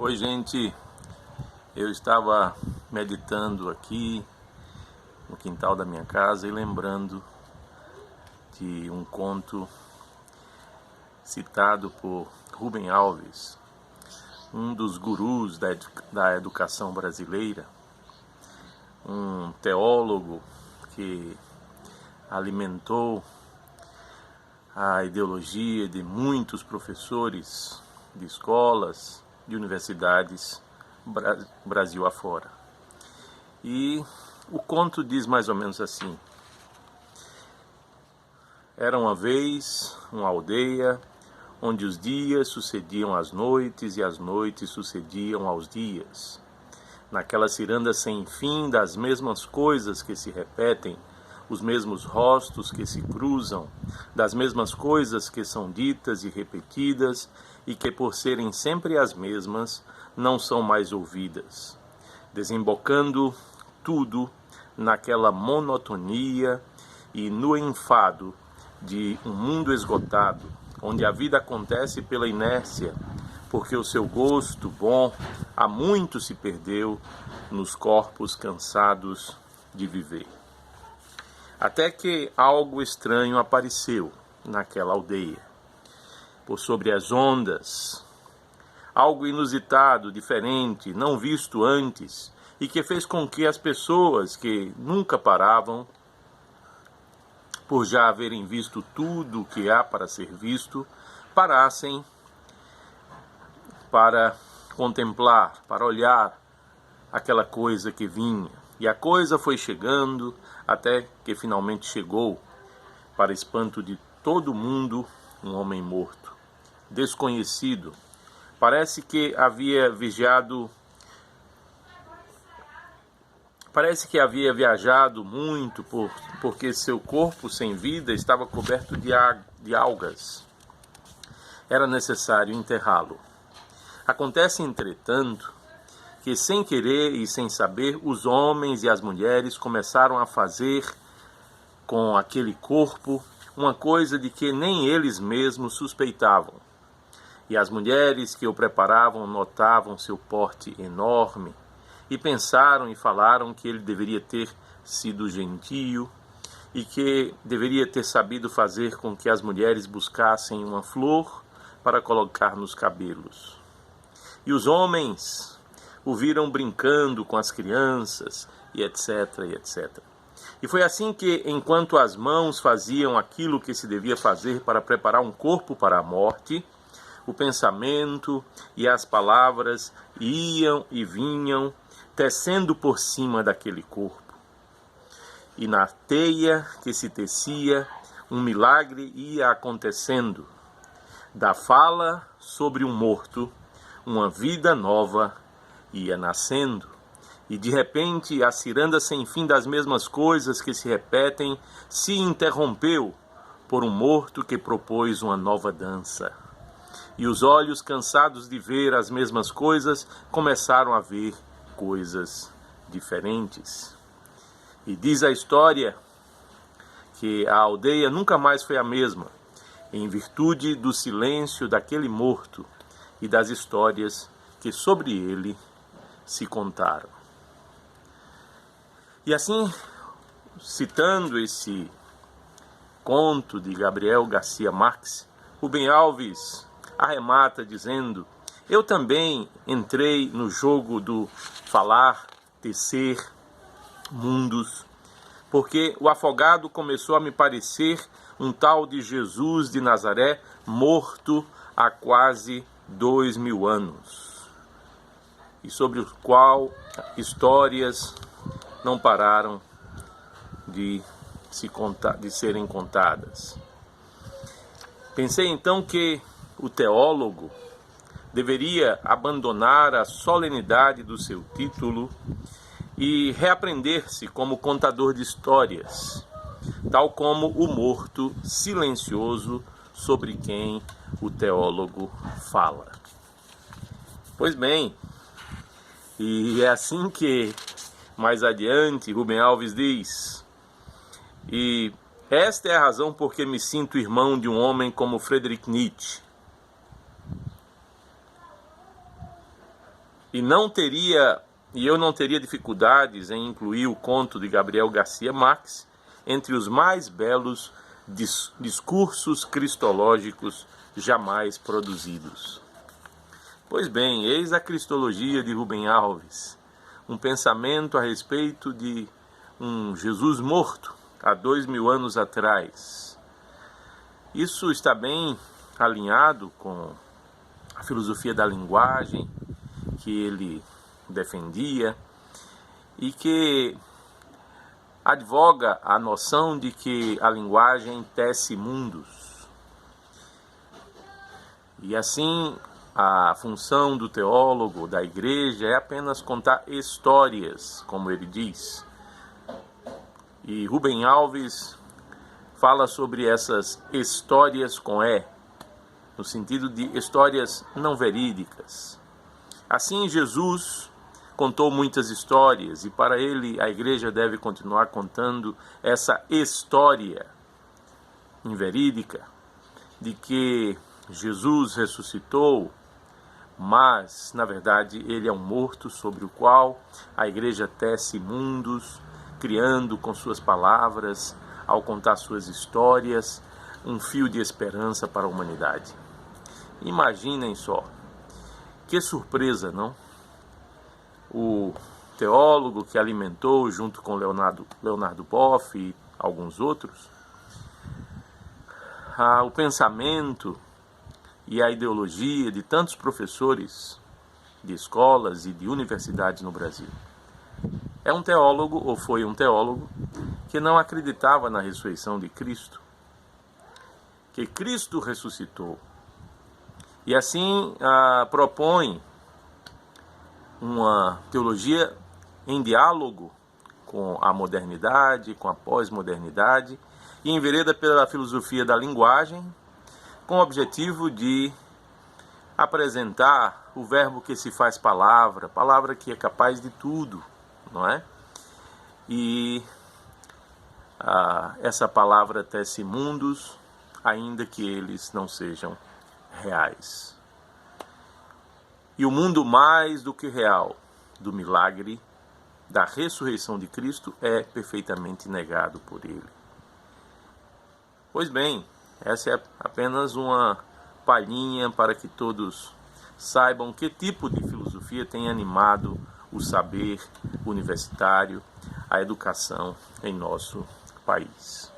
Oi, gente, eu estava meditando aqui no quintal da minha casa e lembrando de um conto citado por Rubem Alves, um dos gurus da educação brasileira, um teólogo que alimentou a ideologia de muitos professores de escolas, de universidades, Brasil afora. E o conto diz mais ou menos assim: era uma vez uma aldeia onde os dias sucediam às noites e as noites sucediam aos dias. Naquela ciranda sem fim das mesmas coisas que se repetem, os mesmos rostos que se cruzam, das mesmas coisas que são ditas e repetidas e que, por serem sempre as mesmas, não são mais ouvidas, desembocando tudo naquela monotonia e no enfado de um mundo esgotado, onde a vida acontece pela inércia, porque o seu gosto bom há muito se perdeu nos corpos cansados de viver. Até que algo estranho apareceu naquela aldeia, por sobre as ondas, algo inusitado, diferente, não visto antes, e que fez com que as pessoas que nunca paravam, por já haverem visto tudo o que há para ser visto, parassem para contemplar, para olhar aquela coisa que vinha. E a coisa foi chegando até que finalmente chegou, para espanto de todo mundo, um homem morto, desconhecido. Parece que havia viajado muito, porque seu corpo sem vida estava coberto de algas. Era necessário enterrá-lo. Acontece, entretanto, que sem querer e sem saber, os homens e as mulheres começaram a fazer com aquele corpo uma coisa de que nem eles mesmos suspeitavam. E as mulheres que o preparavam notavam seu porte enorme e pensaram e falaram que ele deveria ter sido gentio e que deveria ter sabido fazer com que as mulheres buscassem uma flor para colocar nos cabelos. E os homens o viram brincando com as crianças, e etc, e etc. E foi assim que, enquanto as mãos faziam aquilo que se devia fazer para preparar um corpo para a morte, o pensamento e as palavras iam e vinham, tecendo por cima daquele corpo. E na teia que se tecia, um milagre ia acontecendo. Da fala sobre um morto, uma vida nova ia nascendo, e de repente a ciranda sem fim das mesmas coisas que se repetem se interrompeu por um morto que propôs uma nova dança. E os olhos cansados de ver as mesmas coisas começaram a ver coisas diferentes. E diz a história que a aldeia nunca mais foi a mesma, em virtude do silêncio daquele morto e das histórias que sobre ele se contaram. E assim, citando esse conto de Gabriel Garcia Marques, Rubem Alves arremata dizendo: eu também entrei no jogo do falar, tecer mundos, porque o afogado começou a me parecer um tal de Jesus de Nazaré, morto há quase 2000 anos. E sobre o qual histórias não pararam de serem contadas. Pensei então que o teólogo deveria abandonar a solenidade do seu título e reaprender-se como contador de histórias, tal como o morto silencioso sobre quem o teólogo fala. Pois bem, e é assim que, mais adiante, Rubem Alves diz: e esta é a razão por que me sinto irmão de um homem como Friedrich Nietzsche. E eu não teria dificuldades em incluir o conto de Gabriel Garcia Marques entre os mais belos discursos cristológicos jamais produzidos. Pois bem, eis a cristologia de Rubem Alves, um pensamento a respeito de um Jesus morto há 2000 anos atrás. Isso está bem alinhado com a filosofia da linguagem que ele defendia e que advoga a noção de que a linguagem tece mundos. E assim, a função do teólogo, da igreja, é apenas contar histórias, como ele diz. E Rubem Alves fala sobre essas histórias com E, no sentido de histórias não verídicas. Assim, Jesus contou muitas histórias e para ele a igreja deve continuar contando essa história inverídica de que Jesus ressuscitou, mas na verdade ele é um morto sobre o qual a igreja tece mundos, criando com suas palavras, ao contar suas histórias, um fio de esperança para a humanidade. Imaginem só, que surpresa, não? O teólogo que alimentou, junto com Leonardo Boff e alguns outros, o pensamento e a ideologia de tantos professores de escolas e de universidades no Brasil. É um teólogo, ou foi um teólogo, que não acreditava na ressurreição de Cristo, que Cristo ressuscitou. E assim propõe uma teologia em diálogo com a modernidade, com a pós-modernidade, e envereda pela filosofia da linguagem, com o objetivo de apresentar o verbo que se faz palavra, palavra que é capaz de tudo, não é? E essa palavra tece mundos, ainda que eles não sejam reais. E o mundo mais do que real do milagre da ressurreição de Cristo é perfeitamente negado por ele. Pois bem, essa é apenas uma palhinha para que todos saibam que tipo de filosofia tem animado o saber universitário, a educação em nosso país.